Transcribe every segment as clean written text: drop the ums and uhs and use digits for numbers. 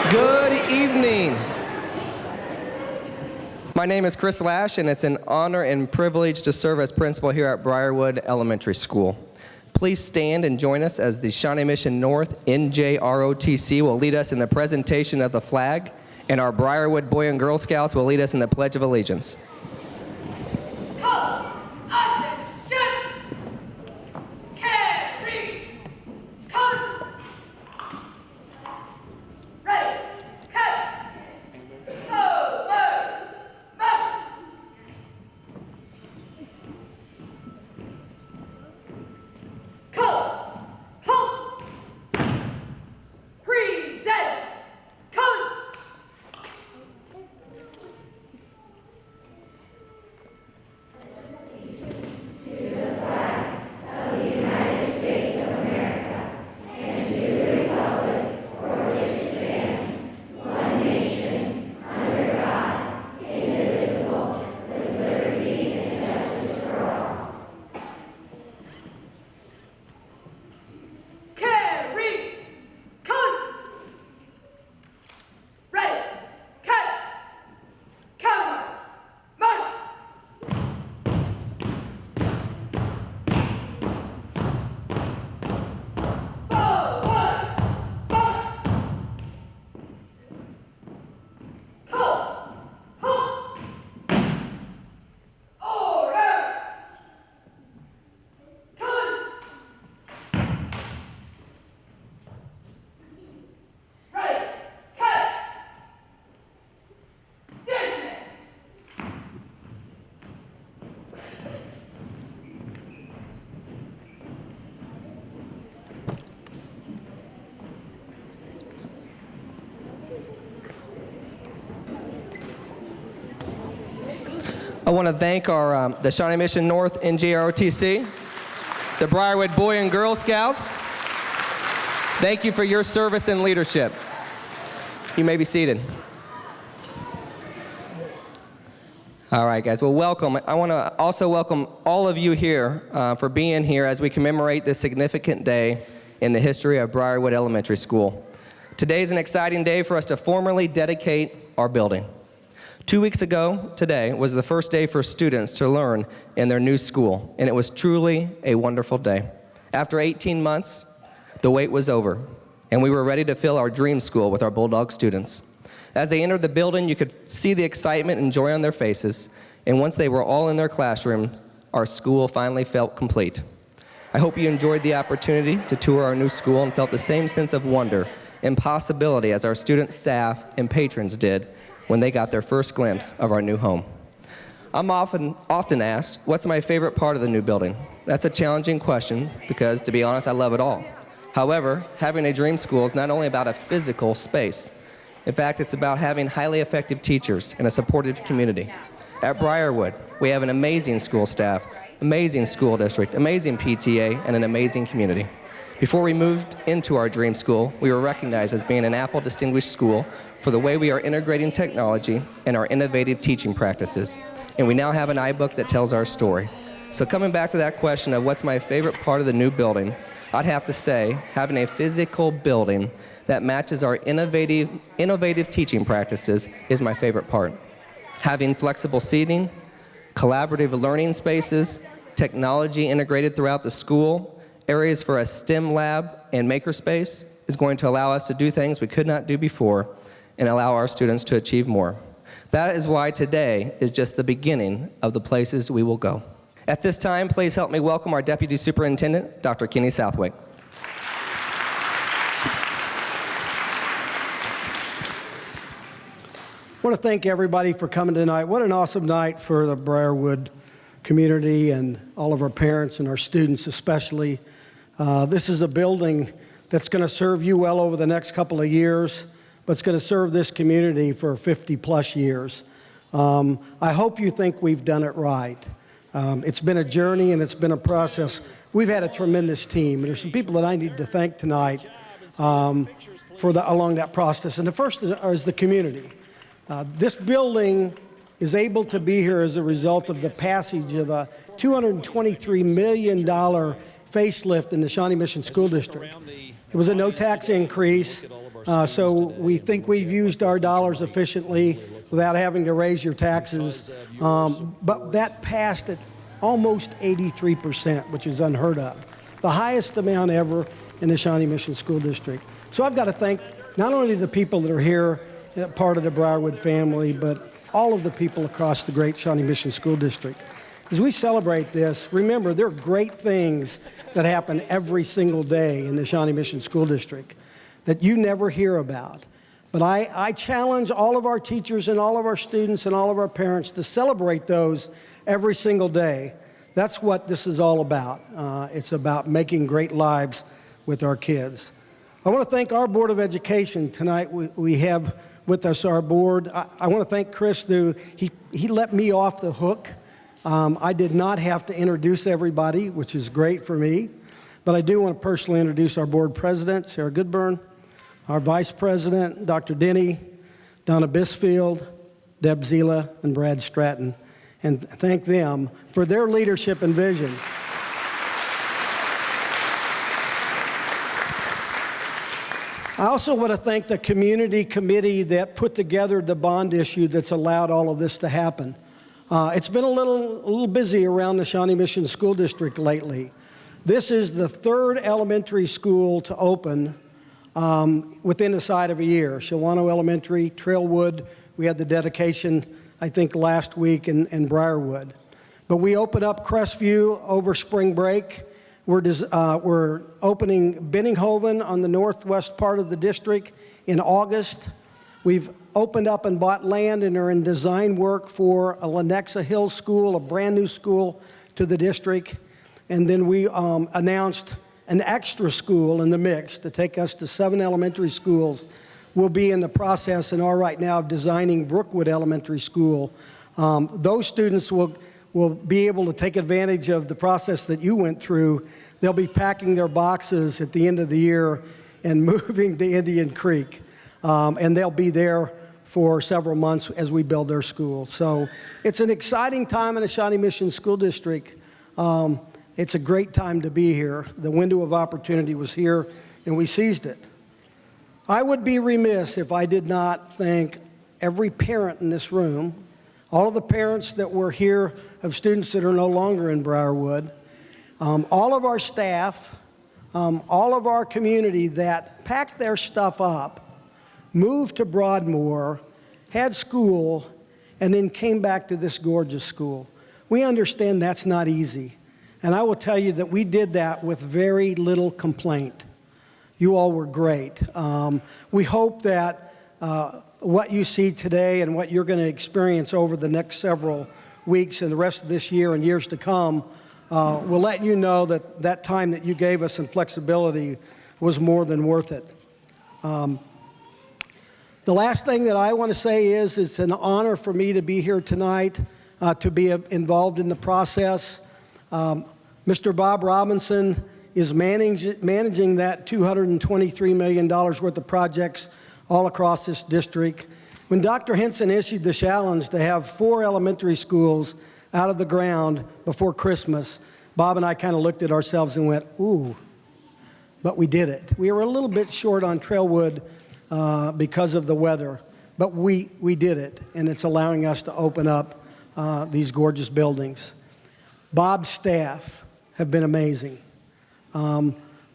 Good evening. My name is Chris Lash, and it's an honor and privilege to serve as principal here at Briarwood Elementary School. Please stand and join us as the Shawnee Mission North NJROTC will lead us in the presentation of the flag, and our Briarwood Boy and Girl Scouts will lead us in the Pledge of Allegiance. I want to thank the Shawnee Mission North NJROTC, the Briarwood Boy and Girl Scouts. Thank you for your service and leadership. You may be seated. All right, guys. Well, welcome. I want to also welcome all of you here for being here as we commemorate this significant day in the history of Briarwood Elementary School. Today is an exciting day for us to formally dedicate our building. 2 weeks ago today was the first day for students to learn in their new school, and it was truly a wonderful day. After 18 months, the wait was over, and we were ready to fill our dream school with our Bulldog students. As they entered the building, you could see the excitement and joy on their faces, and once they were all in their classrooms, our school finally felt complete. I hope you enjoyed the opportunity to tour our new school and felt the same sense of wonder and possibility as our student staff and patrons did when they got their first glimpse of our new home. I'm often asked, what's my favorite part of the new building? That's a challenging question because, to be honest, I love it all. However, having a dream school is not only about a physical space. In fact, it's about having highly effective teachers and a supportive community. At Briarwood, we have an amazing school staff, amazing school district, amazing PTA, and an amazing community. Before we moved into our dream school, we were recognized as being an Apple Distinguished School for the way we are integrating technology and our innovative teaching practices. And we now have an iBook that tells our story. So coming back to that question of what's my favorite part of the new building, I'd have to say having a physical building that matches our innovative teaching practices is my favorite part. Having flexible seating, collaborative learning spaces, technology integrated throughout the school, areas for a STEM lab and makerspace is going to allow us to do things we could not do before and allow our students to achieve more. That is why today is just the beginning of the places we will go. At this time, please help me welcome our Deputy Superintendent, Dr. Kenny Southwick. I want to thank everybody for coming tonight. What an awesome night for the Briarwood community and all of our parents and our students especially. This is a building that's going to serve you well over the next couple of years, but it's going to serve this community for 50-plus years. I hope you think we've done it right. It's been a journey and it's been a process. We've had a tremendous team. There's some people that I need to thank tonight along that process. And the first is the community. This building is able to be here as a result of the passage of a $223 million facelift in the Shawnee Mission School District. It was a no-tax increase. So we think we've used our dollars efficiently without having to raise your taxes. But that passed at almost 83%, which is unheard of. The highest amount ever in the Shawnee Mission School District. So I've got to thank not only the people that are here, part of the Briarwood family, but all of the people across the great Shawnee Mission School District. As we celebrate this, remember there are great things that happen every single day in the Shawnee Mission School District that you never hear about. But I challenge all of our teachers and all of our students and all of our parents to celebrate those every single day. That's what this is all about. It's about making great lives with our kids. I want to thank our Board of Education tonight. We have with us our board. I want to thank Chris, he let me off the hook. I did not have to introduce everybody, which is great for me. But I do want to personally introduce our board president, Sarah Goodburn, our vice president, Dr. Denny, Donna Bisfield, Deb Zila, and Brad Stratton, and thank them for their leadership and vision. I also want to thank the community committee that put together the bond issue that's allowed all of this to happen. It's been a little busy around the Shawnee Mission School District lately. This is the third elementary school to open within the side of a year. Shawnee Elementary, Trailwood, we had the dedication, I think, last week in Briarwood. But we opened up Crestview over spring break. We're opening Benninghoven on the northwest part of the district in August. We've opened up and bought land and are in design work for a Lenexa Hills School, a brand new school to the district. And then we announced an extra school in the mix to take us to 7 elementary schools. We'll be in the process and are right now of designing Brookwood Elementary School. Those students will be able to take advantage of the process that you went through. They'll be packing their boxes at the end of the year and moving to Indian Creek. And they'll be there for several months as we build their school. So it's an exciting time in the Shawnee Mission School District. It's a great time to be here. The window of opportunity was here, and we seized it. I would be remiss if I did not thank every parent in this room, all of the parents that were here of students that are no longer in Briarwood, all of our staff, all of our community that packed their stuff up, moved to Broadmoor, had school, and then came back to this gorgeous school. We understand that's not easy. And I will tell you that we did that with very little complaint. You all were great. We hope that what you see today and what you're going to experience over the next several weeks and the rest of this year and years to come will let you know that that time that you gave us and flexibility was more than worth it. The last thing that I want to say is it's an honor for me to be here tonight, to be involved in the process. Mr. Bob Robinson is managing that $223 million worth of projects all across this district. When Dr. Henson issued the challenge to have 4 elementary schools out of the ground before Christmas, Bob and I kind of looked at ourselves and went, ooh, but we did it. We were a little bit short on Trailwood because of the weather, but we did it, and it's allowing us to open up these gorgeous buildings. Bob's staff have been amazing.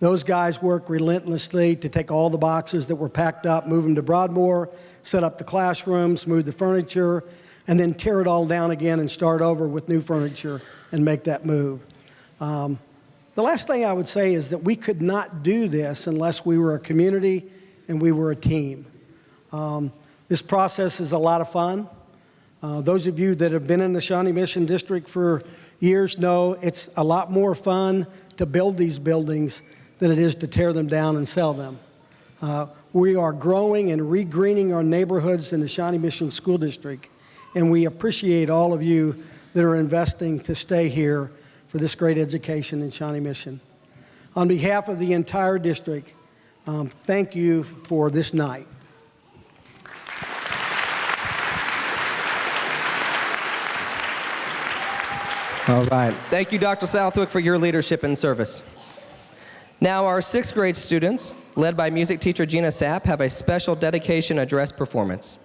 Those guys work relentlessly to take all the boxes that were packed up, move them to Broadmoor, set up the classrooms, move the furniture, and then tear it all down again and start over with new furniture and make that move. The last thing I would say is that we could not do this unless we were a community and we were a team. This process is a lot of fun. Those of you that have been in the Shawnee Mission District for years know it's a lot more fun to build these buildings than it is to tear them down and sell them. We are growing and regreening our neighborhoods in the Shawnee Mission School District, and we appreciate all of you that are investing to stay here for this great education in Shawnee Mission. On behalf of the entire district, thank you for this night. All right. Thank you, Dr. Southwick, for your leadership and service. Now, our sixth grade students, led by music teacher Gina Sapp, have a special dedication address performance.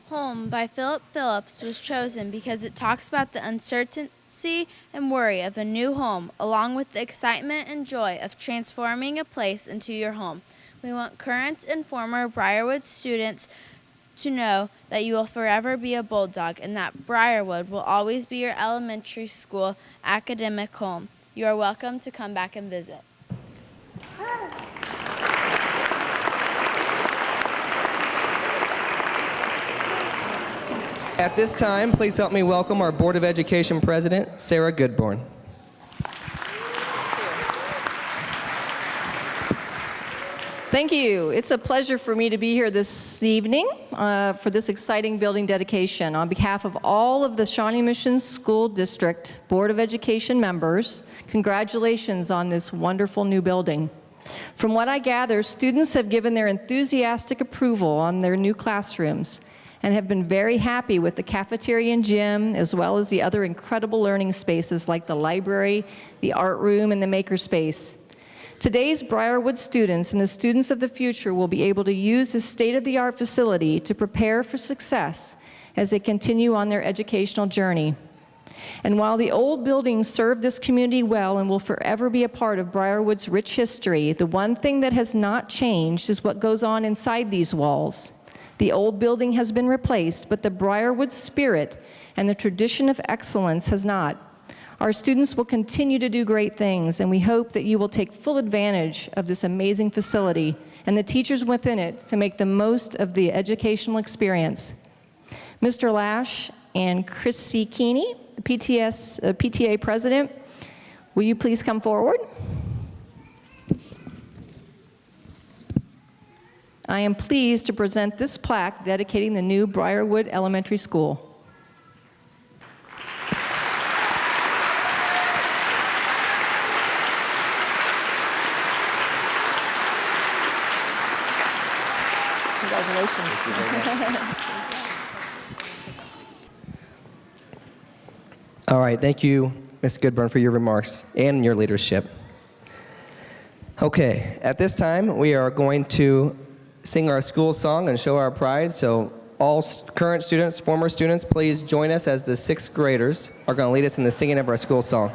Home by Philip Phillips was chosen because it talks about the uncertainty and worry of a new home, along with the excitement and joy of transforming a place into your home. We want current and former Briarwood students to know that you will forever be a bulldog and that Briarwood will always be your elementary school academic home. You are welcome to come back and visit. At this time, please help me welcome our Board of Education President, Sarah Goodborn. Thank you. It's a pleasure for me to be here this evening for this exciting building dedication. On behalf of all of the Shawnee Mission School District Board of Education members, congratulations on this wonderful new building. From what I gather, students have given their enthusiastic approval on their new classrooms and have been very happy with the cafeteria and gym, as well as the other incredible learning spaces like the library, the art room, and the makerspace. Today's Briarwood students and the students of the future will be able to use this state-of-the-art facility to prepare for success as they continue on their educational journey. And while the old buildings served this community well and will forever be a part of Briarwood's rich history, the one thing that has not changed is what goes on inside these walls. The old building has been replaced, but the Briarwood spirit and the tradition of excellence has not. Our students will continue to do great things, and we hope that you will take full advantage of this amazing facility and the teachers within it to make the most of the educational experience. Mr. Lash and Chrissy Keeney, the PTA president, will you please come forward? I am pleased to present this plaque dedicating the new Briarwood Elementary School. Congratulations. All right, thank you, Ms. Goodburn, for your remarks and your leadership. Okay, at this time, we are going to sing our school song and show our pride. So all current students, former students, please join us as the sixth graders are going to lead us in the singing of our school song.